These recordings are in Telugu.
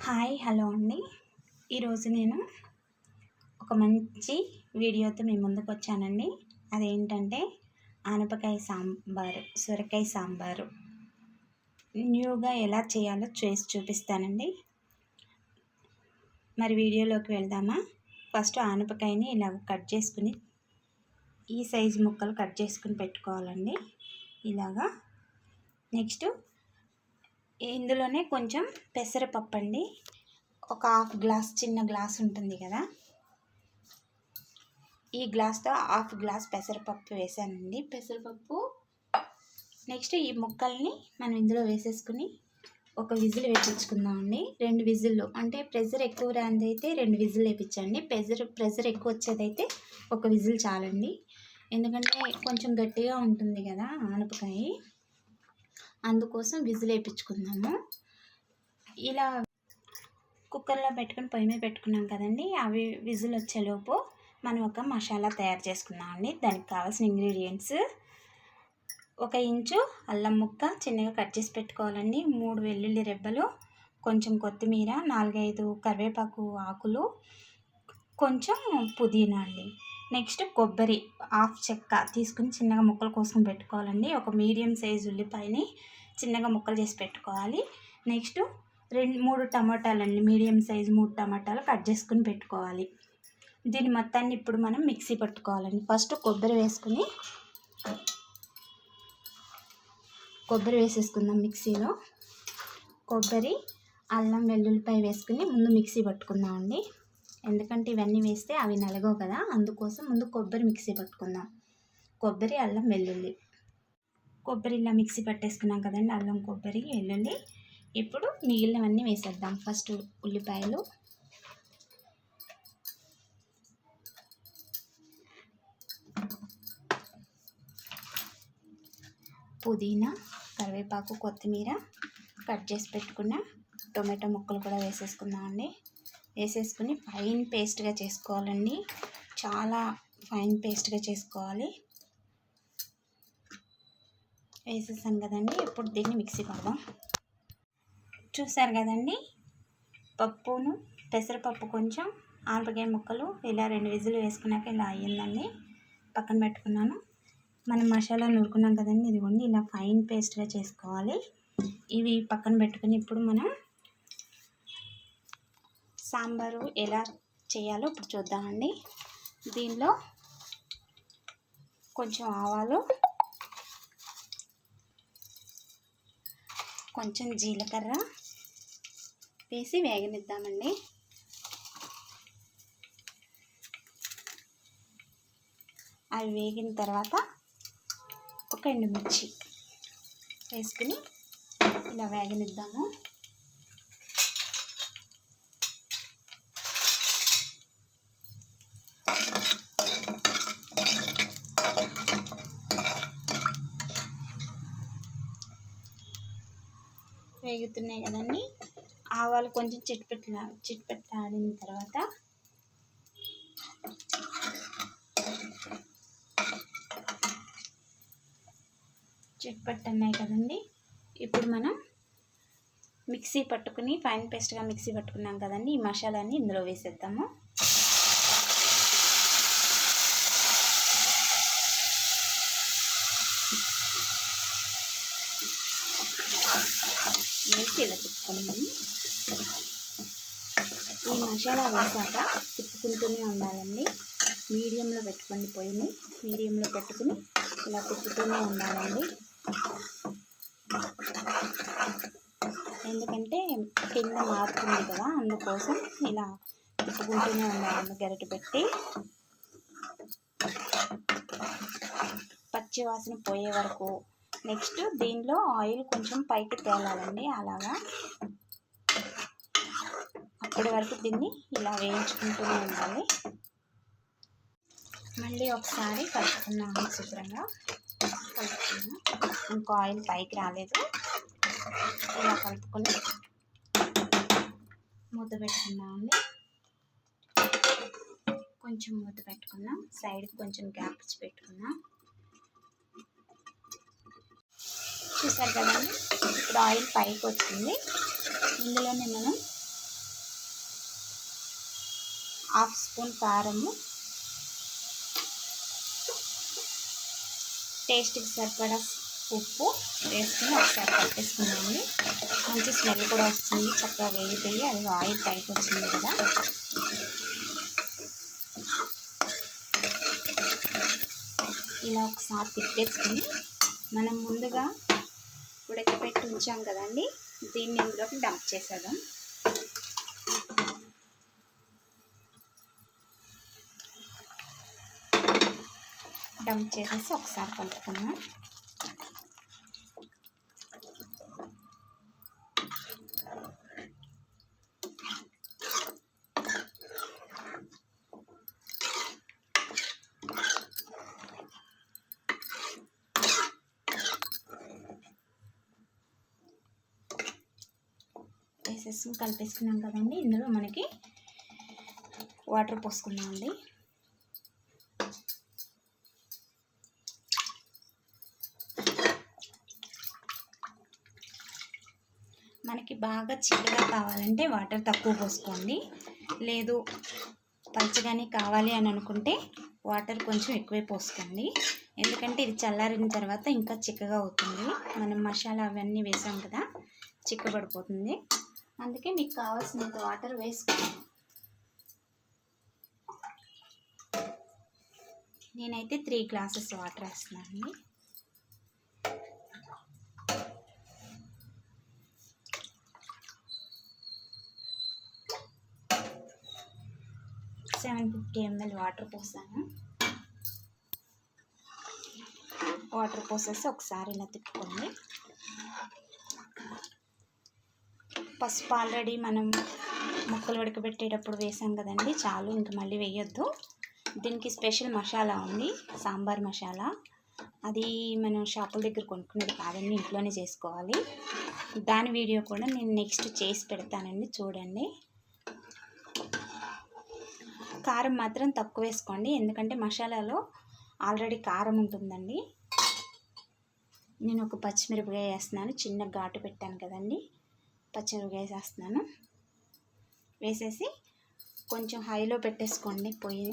హాయ్ హలో అండి. ఈరోజు నేను ఒక మంచి వీడియోతో మీ ముందుకు వచ్చానండి. అదేంటంటే ఆనపకాయ సాంబారు, సొరకాయ సాంబారు న్యూగా ఎలా చేయాలో చేసి చూపిస్తానండి. మరి వీడియోలోకి వెళ్దామా? ఫస్ట్ ఆనపకాయని ఇలా కట్ చేసుకుని ఈ సైజు ముక్కలు కట్ చేసుకుని పెట్టుకోవాలండి. ఇలాగా నెక్స్ట్ ఇందులోనే కొంచెం పెసరపప్పు అండి, ఒక హాఫ్ గ్లాస్, చిన్న గ్లాస్ ఉంటుంది కదా, ఈ గ్లాస్తో హాఫ్ గ్లాస్ పెసరపప్పు వేసానండి. పెసరపప్పు నెక్స్ట్ ఈ ముక్కల్ని మనం ఇందులో వేసేసుకుని ఒక విజిల్ వేయించుకుందామండి. 2 విజిల్లు, అంటే ప్రెషర్ ఎక్కువ రానిదైతే 2 విజిల్ వేయించండి. ప్రెషర్ ఎక్కువ వచ్చేదైతే ఒక విజిల్ చాలండి. ఎందుకంటే కొంచెం గట్టిగా ఉంటుంది కదా ఆనపకాయ, అందుకోసం విజిల్ వేయించుకుందాము. ఇలా కుక్కర్లో పెట్టుకుని పొయ్యి మీద పెట్టుకున్నాం కదండి, అవి విజిల్ వచ్చేలోపు మనం ఒక మసాలా తయారు చేసుకుందామండి. దానికి కావాల్సిన ఇంగ్రీడియంట్స్: 1 ఇంచు అల్లం ముక్క చిన్నగా కట్ చేసి పెట్టుకోవాలండి, 3 వెల్లుల్లి రెబ్బలు, కొంచెం కొత్తిమీర, 4-5 కరివేపాకు ఆకులు, కొంచెం పుదీనా అండి. నెక్స్ట్ కొబ్బరి హాఫ్ చెక్క తీసుకుని చిన్నగా ముక్కలు కోసుకొని పెట్టుకోవాలండి. ఒక మీడియం సైజు ఉల్లిపాయని చిన్నగా ముక్కలు చేసి పెట్టుకోవాలి. నెక్స్ట్ 2-3 టమాటాలండి, మీడియం సైజు 3 టమాటాలు కట్ చేసుకుని పెట్టుకోవాలి. దీని మొత్తాన్ని ఇప్పుడు మనం మిక్సీ పట్టుకోవాలండి. ఫస్ట్ కొబ్బరి వేసేసుకుందాం మిక్సీలో. కొబ్బరి, అల్లం, వెల్లుల్లిపాయ వేసుకుని ముందు మిక్సీ పట్టుకుందామండి. ఎందుకంటే ఇవన్నీ వేస్తే అవి నలగవు కదా, అందుకోసం ముందు కొబ్బరి మిక్సీ పట్టుకుందాం. కొబ్బరి, అల్లం, వెల్లుల్లి. కొబ్బరి ఇలా మిక్సీ పట్టేసుకున్నాం కదండి, అల్లం, కొబ్బరి, వెల్లుల్లి. ఇప్పుడు మిగిలినవన్నీ వేసేద్దాం. ఫస్ట్ ఉల్లిపాయలు, పుదీనా, కరివేపాకు, కొత్తిమీర, కట్ చేసి పెట్టుకున్న టొమాటో ముక్కలు కూడా వేసేసుకుందామండి. వేసేసుకుని ఫైన్ పేస్ట్గా చేసుకోవాలండి, చాలా ఫైన్ పేస్ట్గా చేసుకోవాలి. వేసేసాను కదండి, ఇప్పుడు దీన్ని మిక్సీ పడదాం. చూసారు కదండి, పప్పును పెసరపప్పు కొంచెం, ఆనపకాయ ముక్కలు ఇలా 2 విజిల్ వేసుకున్నాక ఇలా అయ్యిందండి. పక్కన పెట్టుకున్నాను. మనం మసాలా నూరుకున్నాం కదండి, ఇదిగోండి ఇలా ఫైన్ పేస్ట్గా చేసుకోవాలి. ఇవి పక్కన పెట్టుకుని ఇప్పుడు మనం సాంబారు ఎలా చేయాలో ఇప్పుడు చూద్దామండి. దీనిలో కొంచెం ఆవాలు, కొంచెం జీలకర్ర వేసి వేగనిద్దామండి. అవి వేగిన తర్వాత ఒక ఎండుమిర్చి వేసుకుని ఇలా వేగనిద్దాము. వేగుతున్నాయి కదండి, ఆవాలు కొంచెం చిట్పెట్లాడిన తర్వాత చిట్పెట్టన్నాయి కదండి, ఇప్పుడు మనం మిక్సీ పట్టుకుని ఫైన్ పేస్ట్గా మిక్సీ పట్టుకున్నాం కదండి, ఈ మసాలాని ఇందులో వేసేద్దాము. వేసి ఇలా తిప్పుకున్నాము. ఈ మసాలా వేసాక తిప్పుకుంటూనే ఉండాలండి. మీడియంలో పెట్టుకోండి, పొయ్యిని మీడియంలో పెట్టుకుని ఇలా తిప్పుతూనే ఉండాలండి. ఎందుకంటే కింద మారుతుంది కదా, అందుకోసం ఇలా తిప్పుకుంటూనే ఉండాలండి గరిటె పెట్టి. పచ్చి వాసన పోయే వరకు. నెక్స్ట్ దీనిలో ఆయిల్ కొంచెం పైకి తేలాలండి, అలాగా అప్పటి వరకు దీన్ని ఇలా వేయించుకుంటూనే ఉండాలి. మళ్ళీ ఒకసారి కలుపుకున్నాము, శుభ్రంగా కలుపుకున్నాం. ఇంకో ఆయిల్ పైకి రాలేదు, ఇలా కలుపుకొని మూత పెట్టుకున్నామండి. కొంచెం మూత పెట్టుకున్నాం, సైడ్కి కొంచెం గ్యాప్ ఇచ్చి పెట్టుకున్నాం. చూసారు కదండి, ఇప్పుడు ఆయిల్ పైకి వచ్చింది. ఇందులోనే మనం హాఫ్ స్పూన్ కారము, టేస్ట్కి సరిపడా ఉప్పు వేసుకుని ఒకసారి కలిపేసుకున్నామండి. మంచి స్మెల్ కూడా వస్తుంది, చక్కగా వేగిపోయి అది ఆయిల్ పైకి వచ్చింది కదా. ఇలా ఒకసారి తిప్పేసుకుని మనం ముందుగా ఉడకపెట్టి ఉంచాం కదండి, దీన్ని ఇందులోకి డంప్ చేసేద్దాం. డంప్ చేసేసి ఒకసారి కలుపుకుందాం. వేసేసి కలిపేసుకున్నాం కదండి, ఇందులో మనకి వాటర్ పోసుకున్నామండి. మనకి బాగా చిక్కగా కావాలంటే వాటర్ తక్కువ పోసుకోండి, లేదు పలుచగానే కావాలి అని అనుకుంటే వాటర్ కొంచెం ఎక్కువే పోసుకోండి. ఎందుకంటే ఇది చల్లారిన తర్వాత ఇంకా చిక్కగా అవుతుంది. మనం మసాలా అవన్నీ వేసాం కదా, చిక్కబడిపోతుంది. అందుకే మీకు కావాల్సినంత వాటర్ వేసుకోండి. నేనైతే 3 గ్లాసెస్ వాటర్ వేస్తున్నానండి. $750 ml వాటర్ పోసాను. వాటర్ పోసేసి ఒకసారి ఇలా తిప్పుకోండి. పసుపు ఆల్రెడీ మనం ముక్కలు ఉడకబెట్టేటప్పుడు వేసాం కదండి, చాలు, ఇంక మళ్ళీ వేయొద్దు. దీనికి స్పెషల్ మసాలా ఉంది, సాంబార్ మసాలా. అది మనం షాపుల దగ్గర కొనుక్కునేది కాదండి, ఇంట్లోనే చేసుకోవాలి. దాని వీడియో కూడా నేను నెక్స్ట్ చేసి పెడతానండి, చూడండి. కారం మాత్రం తక్కువ వేసుకోండి, ఎందుకంటే మసాలాలో ఆల్రెడీ కారం ఉంటుందండి. నేను ఒక పచ్చిమిరపకాయ వేస్తున్నాను, చిన్న ఘాటు పెట్టాను కదండి, పచ్చిమిరపకాయ వేసేస్తున్నాను. వేసేసి కొంచెం హైలో పెట్టేసుకోండి పొయ్యి.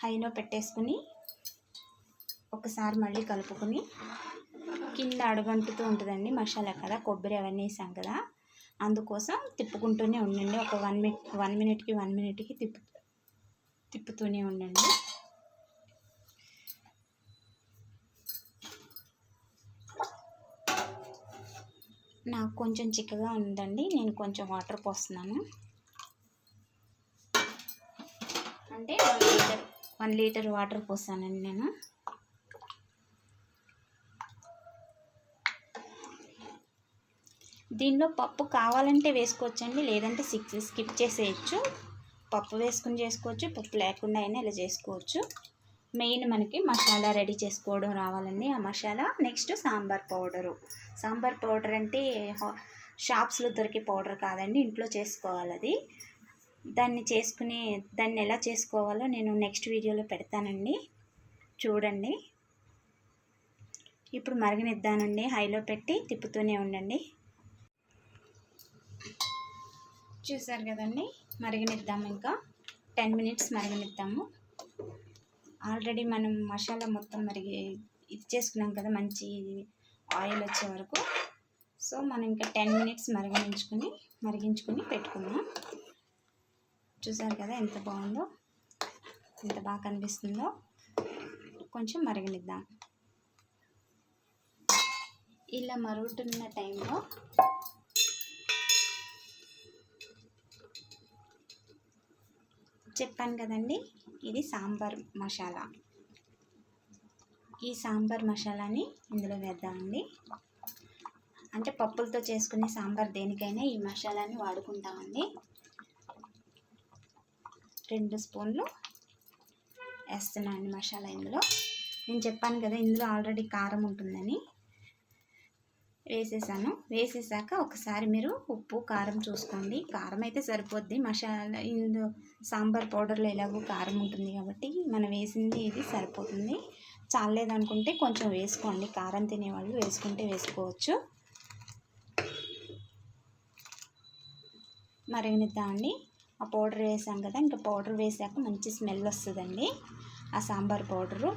హైలో పెట్టేసుకుని ఒకసారి మళ్ళీ కలుపుకొని, కింద అడుగంటుతూ ఉంటుందండి, మసాలా కదా, కొబ్బరి అవన్నీ వేసాం కదా, అందుకోసం తిప్పుకుంటూనే ఉండండి. ఒక 1 మినిట్కి తిప్పుతూనే ఉండండి. నాకు కొంచెం చిక్కగా ఉందండి, నేను కొంచెం వాటర్ పోస్తున్నాను. అంటే 1 లీటర్ వాటర్ పోసానండి నేను. దీనిలో పప్పు కావాలంటే వేసుకోవచ్చండి, లేదంటే స్కిప్ చేసేయచ్చు. పప్పు వేసుకుని చేసుకోవచ్చు, పప్పు లేకుండా అయినా ఇలా చేసుకోవచ్చు. మెయిన్ మనకి మసాలా రెడీ చేసుకోవడం రావాలండి, ఆ మసాలా. నెక్స్ట్ సాంబార్ పౌడర్ అంటే షాప్స్లో దొరికే పౌడర్ కాదండి, ఇంట్లో చేసుకోవాలి అది. దాన్ని ఎలా చేసుకోవాలో నేను నెక్స్ట్ వీడియోలో పెడతానండి, చూడండి. ఇప్పుడు మరగనిద్దానండి, హైలో పెట్టి తిప్పుతూనే ఉండండి. చూసారు కదండి, మరగనిద్దాము. ఇంకా 10 మినిట్స్ మరగనిద్దాము. ఆల్రెడీ మనం మసాలా మొత్తం ఇచ్చేసుకున్నాం కదా, మంచి ఆయిల్ వచ్చే వరకు. సో మనం ఇంకా 10 మినిట్స్ మరిగించుకుని పెట్టుకుందాం. చూసారు కదా ఎంత బాగుందో, ఎంత బాగా కనిపిస్తుందో. కొంచెం మరగనిద్దాం. ఇలా మరుగుతున్న టైంలో చెప్పాను కదండి, ఇది సాంబార్ మసాలా. ఈ సాంబార్ మసాలాని ఇందులో వేద్దామండి. అంటే పప్పులతో చేసుకునే సాంబార్ దేనికైనా ఈ మసాలాని వాడుకుంటామండి. 2 స్పూన్లు వేస్తున్నానండి మసాలా ఇందులో. నేను చెప్పాను కదా, ఇందులో ఆల్రెడీ కారం ఉంటుందని. వేసేసాక ఒకసారి మీరు ఉప్పు కారం చూసుకోండి. కారం అయితే సరిపోద్ది, మసాలా ఇందులో సాంబార్ పౌడర్లో ఎలాగో కారం ఉంటుంది కాబట్టి మనం వేసింది ఇది సరిపోతుంది. చాలేదనుకుంటే కొంచెం వేసుకోండి, కారం తినేవాళ్ళు వేసుకుంటే వేసుకోవచ్చు. మరగనిద్దామండి. ఆ పౌడర్ వేసాం కదా, ఇంకా పౌడర్ వేసాక మంచి స్మెల్ వస్తుందండి. ఆ సాంబార్ పౌడరు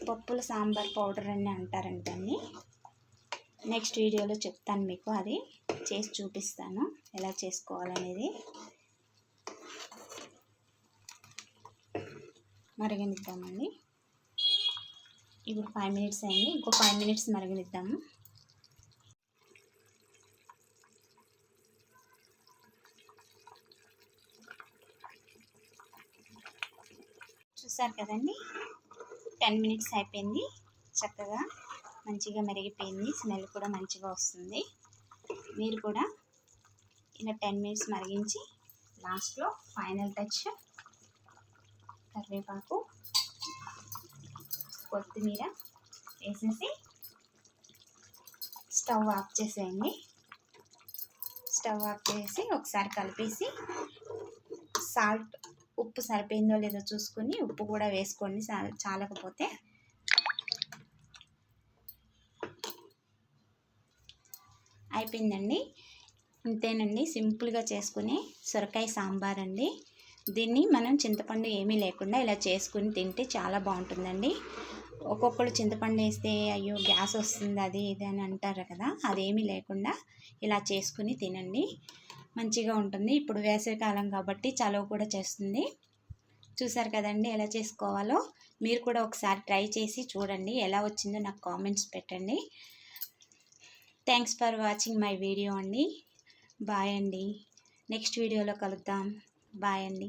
పప్పుల సాంబార్ పౌడర్ అని అంటారండి దాన్ని. నెక్స్ట్ వీడియోలో చెప్తాను మీకు, అది చేసి చూపిస్తాను ఎలా చేసుకోవాలనేది. మరగనిద్దామండి. ఇప్పుడు 5 మినిట్స్ అయింది, ఇంకో 5 మినిట్స్ మరగనిద్దాము. చూసారు కదండి, 10 మినిట్స్ అయిపోయింది. చక్కగా మంచిగా మరిగిపోయింది, స్మెల్ కూడా మంచిగా వస్తుంది. మీరు కూడా ఇలా 10 మినిట్స్ మరిగించి లాస్ట్లో ఫైనల్ టచ్ కరివేపాకు, కొత్తిమీర వేసేసి స్టవ్ ఆఫ్ చేసేయండి. స్టవ్ ఆఫ్ చేసి ఒకసారి కలిపేసి సాల్ట్, ఉప్పు సరిపోయిందో లేదో చూసుకొని ఉప్పు కూడా వేసుకోండి చాలకపోతే. అయిపోయిందండి. ఇంతేనండి, సింపుల్గా చేసుకుని సొరకాయ సాంబార్ అండి. దీన్ని మనం చింతపండు ఏమీ లేకుండా ఇలా చేసుకుని తింటే చాలా బాగుంటుందండి. ఒక్కొక్కరు చింతపండు వేస్తే అయ్యో గ్యాస్ వస్తుంది అది ఇది అని అంటారు కదా, అదేమీ లేకుండా ఇలా చేసుకుని తినండి, మంచిగా ఉంటుంది. ఇప్పుడు వేసవికాలం కాబట్టి చలువ కూడా చేస్తుంది. చూసారు కదండి ఎలా చేసుకోవాలో. మీరు కూడా ఒకసారి ట్రై చేసి చూడండి, ఎలా వచ్చిందో నాకు కామెంట్స్ పెట్టండి. Thanks for watching my video అండి. బాయ్ అండి. నెక్స్ట్ వీడియోలో కలుద్దాం. బాయ్ అండి.